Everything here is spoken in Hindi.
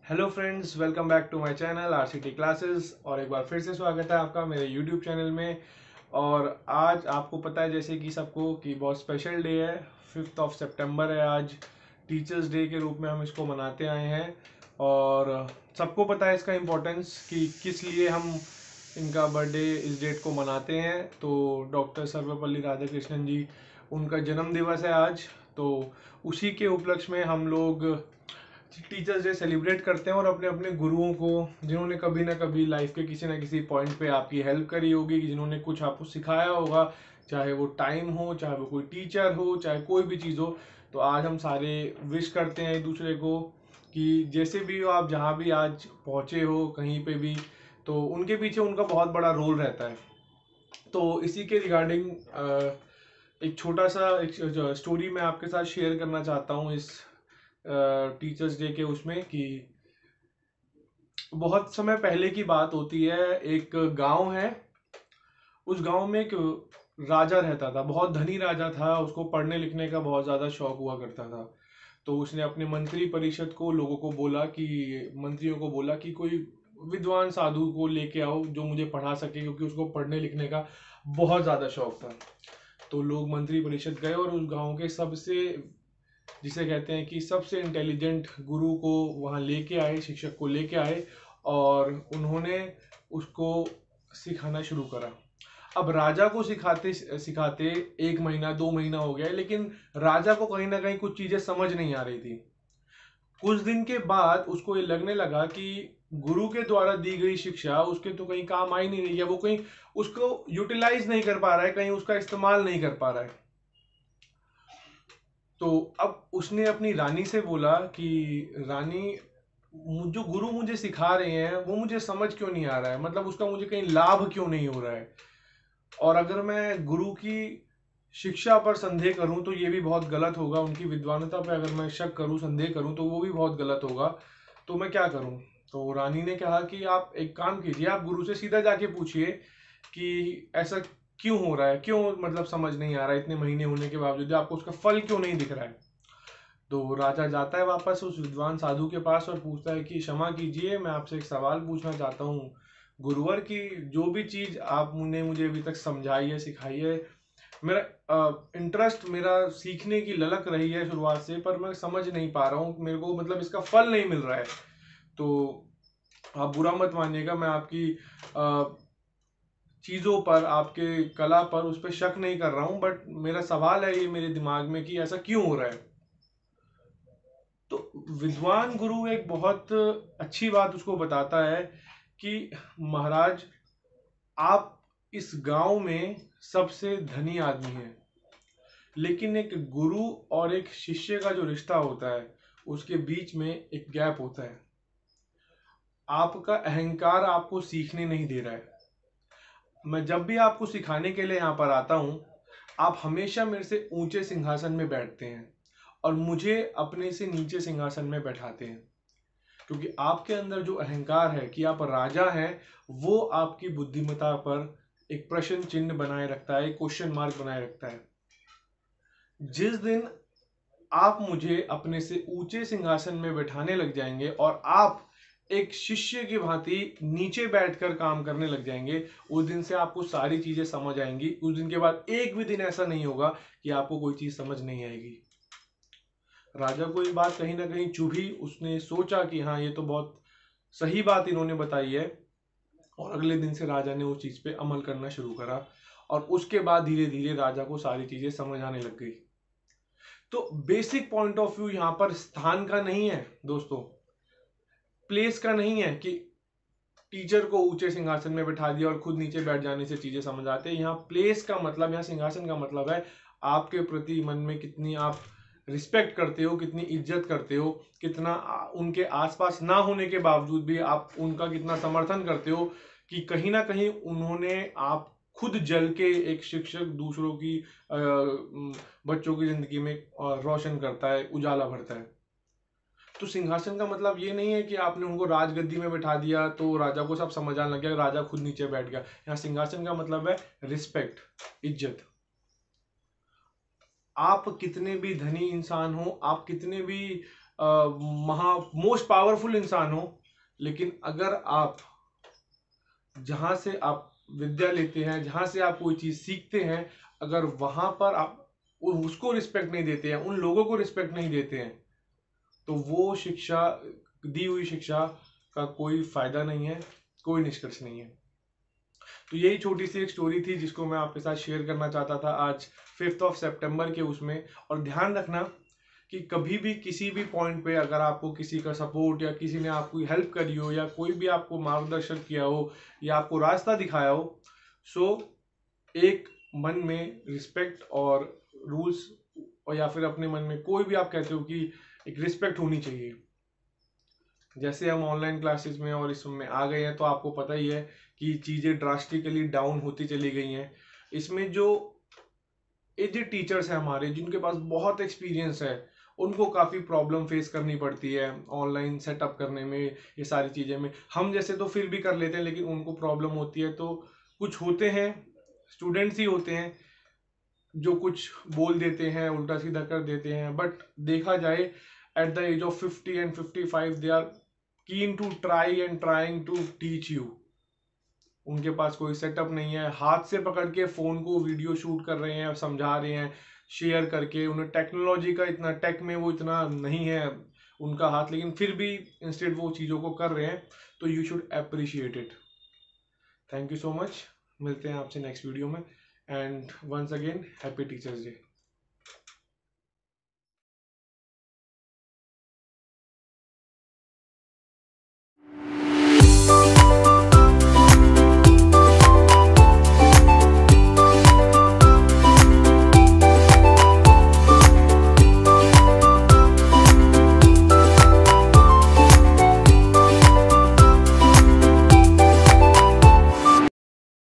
Hello friends, welcome back to my channel RCT classes. और एक बार फिर से स्वागत है आपका मेरे यूट्यूब चैनल में। और आज आपको पता है जैसे कि सबको कि बहुत स्पेशल डे है, 5 सितंबर है आज। टीचर्स डे के रूप में हम इसको मनाते आए हैं और सबको पता है इसका इम्पोर्टेंस कि किस लिए हम इनका बर्थडे इस डेट को मनाते हैं। तो डॉक्टर सर्वपल्ली राधाकृष्णन जी, उनका जन्म दिवस है आज। तो उसी के उपलक्ष्य में हम लोग टीचर्स डे सेलिब्रेट करते हैं और अपने अपने गुरुओं को, जिन्होंने कभी ना कभी लाइफ के किसी ना किसी पॉइंट पे आपकी हेल्प करी होगी, जिन्होंने कुछ आपको सिखाया होगा, चाहे वो टाइम हो, चाहे वो कोई टीचर हो, चाहे कोई भी चीज़ हो। तो आज हम सारे विश करते हैं एक दूसरे को कि जैसे भी हो आप, जहाँ भी आज पहुँचे हो कहीं पे भी, तो उनके पीछे उनका बहुत बड़ा रोल रहता है। तो इसी के रिगार्डिंग एक छोटा सा एक स्टोरी मैं आपके साथ शेयर करना चाहता हूँ इस टीचर्स डे के उसमें कि बहुत समय पहले की बात होती है। एक गांव है, उस गांव में एक राजा रहता था, बहुत धनी राजा था। उसको पढ़ने लिखने का बहुत ज़्यादा शौक हुआ करता था। तो उसने अपने मंत्री परिषद को, लोगों को बोला कि, मंत्रियों को बोला कि कोई विद्वान साधु को लेके आओ जो मुझे पढ़ा सके, क्योंकि उसको पढ़ने लिखने का बहुत ज़्यादा शौक था। तो लोग मंत्री परिषद गए और उस गांव के सबसे, जिसे कहते हैं कि सबसे इंटेलिजेंट गुरु को वहाँ लेके आए, शिक्षक को लेके आए और उन्होंने उसको सिखाना शुरू करा। अब राजा को सिखाते सिखाते 1 महीना 2 महीना हो गया, लेकिन राजा को कहीं ना कहीं कुछ चीजें समझ नहीं आ रही थी। कुछ दिन के बाद उसको ये लगने लगा कि गुरु के द्वारा दी गई शिक्षा उसके तो कहीं काम आ ही नहीं रही है, वो कहीं उसको यूटिलाइज नहीं कर पा रहा है, कहीं उसका इस्तेमाल नहीं कर पा रहा है। तो अब उसने अपनी रानी से बोला कि रानी, जो गुरु मुझे सिखा रहे हैं वो मुझे समझ क्यों नहीं आ रहा है, मतलब उसका मुझे कहीं लाभ क्यों नहीं हो रहा है। और अगर मैं गुरु की शिक्षा पर संदेह करूं तो ये भी बहुत गलत होगा, उनकी विद्वानता पे अगर मैं शक करूं, संदेह करूं तो वो भी बहुत गलत होगा। तो मैं क्या करूं? तो रानी ने कहा कि आप एक काम कीजिए, आप गुरु से सीधा जाके पूछिए कि ऐसा क्यों हो रहा है, क्यों मतलब समझ नहीं आ रहा है, इतने महीने होने के बावजूद आपको उसका फल क्यों नहीं दिख रहा है। तो राजा जाता है वापस उस विद्वान साधु के पास और पूछता है कि क्षमा कीजिए, मैं आपसे एक सवाल पूछना चाहता हूँ गुरुवर, की जो भी चीज आपने मुझे अभी तक समझाई है, सिखाई है, मेरा इंटरेस्ट, मेरा सीखने की ललक रही है शुरुआत से, पर मैं समझ नहीं पा रहा हूँ, मेरे को मतलब इसका फल नहीं मिल रहा है। तो आप बुरा मत मानिएगा, मैं आपकी चीज़ों पर, आपके कला पर, उस पर शक नहीं कर रहा हूँ, बट मेरा सवाल है ये मेरे दिमाग में कि ऐसा क्यों हो रहा है। तो विद्वान गुरु एक बहुत अच्छी बात उसको बताता है कि महाराज, आप इस गांव में सबसे धनी आदमी हैं, लेकिन एक गुरु और एक शिष्य का जो रिश्ता होता है उसके बीच में एक गैप होता है। आपका अहंकार आपको सीखने नहीं दे रहा है। मैं जब भी आपको सिखाने के लिए यहाँ पर आता हूँ, आप हमेशा मेरे से ऊंचे सिंहासन में बैठते हैं और मुझे अपने से नीचे सिंहासन में बैठाते हैं, क्योंकि आपके अंदर जो अहंकार है कि आप राजा हैं, वो आपकी बुद्धिमत्ता पर एक प्रश्न चिन्ह बनाए रखता है, एक क्वेश्चन मार्क बनाए रखता है। जिस दिन आप मुझे अपने से ऊंचे सिंहासन में बैठाने लग जाएंगे और आप एक शिष्य की भांति नीचे बैठकर काम करने लग जाएंगे, उस दिन से आपको सारी चीजें समझ आएंगी। उस दिन के बाद एक भी दिन ऐसा नहीं होगा कि आपको कोई चीज समझ नहीं आएगी। राजा को ये बात कहीं ना कहीं चुभी, उसने सोचा कि हाँ, ये तो बहुत सही बात इन्होंने बताई है। और अगले दिन से राजा ने उस चीज पे अमल करना शुरू करा और उसके बाद धीरे धीरे राजा को सारी चीजें समझ आने लग गई। तो बेसिक पॉइंट ऑफ व्यू यहाँ पर स्थान का नहीं है दोस्तों, प्लेस का नहीं है कि टीचर को ऊंचे सिंहासन में बैठा दिया और खुद नीचे बैठ जाने से चीजें समझ आते हैं। यहाँ प्लेस का मतलब, यहाँ सिंहासन का मतलब है आपके प्रति मन में कितनी आप रिस्पेक्ट करते हो, कितनी इज्जत करते हो, कितना उनके आसपास ना होने के बावजूद भी आप उनका कितना समर्थन करते हो, कि कहीं ना कहीं उन्होंने, आप खुद जल के एक शिक्षक दूसरों की बच्चों की जिंदगी में रोशन करता है, उजाला भरता है। तो सिंहासन का मतलब ये नहीं है कि आपने उनको राजगद्दी में बैठा दिया तो राजा को सब समझ आने लग गया, राजा खुद नीचे बैठ गया। यहाँ सिंहासन का मतलब है रिस्पेक्ट, इज्जत। आप कितने भी धनी इंसान हो, आप कितने भी मोस्ट पावरफुल इंसान हो, लेकिन अगर आप जहां से आप विद्या लेते हैं, जहां से आप कोई चीज सीखते हैं, अगर वहां पर आप उसको रिस्पेक्ट नहीं देते हैं, उन लोगों को रिस्पेक्ट नहीं देते हैं, तो वो शिक्षा, दी हुई शिक्षा का कोई फायदा नहीं है, कोई निष्कर्ष नहीं है। तो यही छोटी सी एक स्टोरी थी जिसको मैं आपके साथ शेयर करना चाहता था आज 5 सितंबर के उसमें। और ध्यान रखना कि कभी भी किसी भी पॉइंट पे अगर आपको किसी का सपोर्ट या किसी ने आपको हेल्प करी हो या कोई भी आपको मार्गदर्शन किया हो या आपको रास्ता दिखाया हो, सो एक मन में रिस्पेक्ट और रूल्स, और या फिर अपने मन में कोई भी आप कहते हो कि एक रिस्पेक्ट होनी चाहिए। जैसे हम ऑनलाइन क्लासेस में और इसमें आ गए हैं तो आपको पता ही है कि चीज़ें ड्रास्टिकली डाउन होती चली गई हैं। इसमें जो एजेड टीचर्स हैं हमारे, जिनके पास बहुत एक्सपीरियंस है, उनको काफ़ी प्रॉब्लम फेस करनी पड़ती है ऑनलाइन सेटअप करने में, ये सारी चीज़ें में। हम जैसे तो फिर भी कर लेते हैं, लेकिन उनको प्रॉब्लम होती है। तो कुछ होते हैं स्टूडेंट्स ही होते हैं जो कुछ बोल देते हैं, उल्टा सीधा कर देते हैं, बट देखा जाए at the age of 50 and 55 they are keen to try and trying to teach you. उनके पास कोई सेटअप नहीं है, हाथ से पकड़ के फोन को वीडियो शूट कर रहे हैं, समझा रहे हैं शेयर करके। उन्हें टेक्नोलॉजी का इतना, टेक में वो इतना नहीं है उनका हाथ, लेकिन फिर भी इंस्टेड वो चीज़ों को कर रहे हैं। तो you should appreciate it. Thank you so much, मिलते हैं आपसे नेक्स्ट वीडियो में। And once again happy teachers day.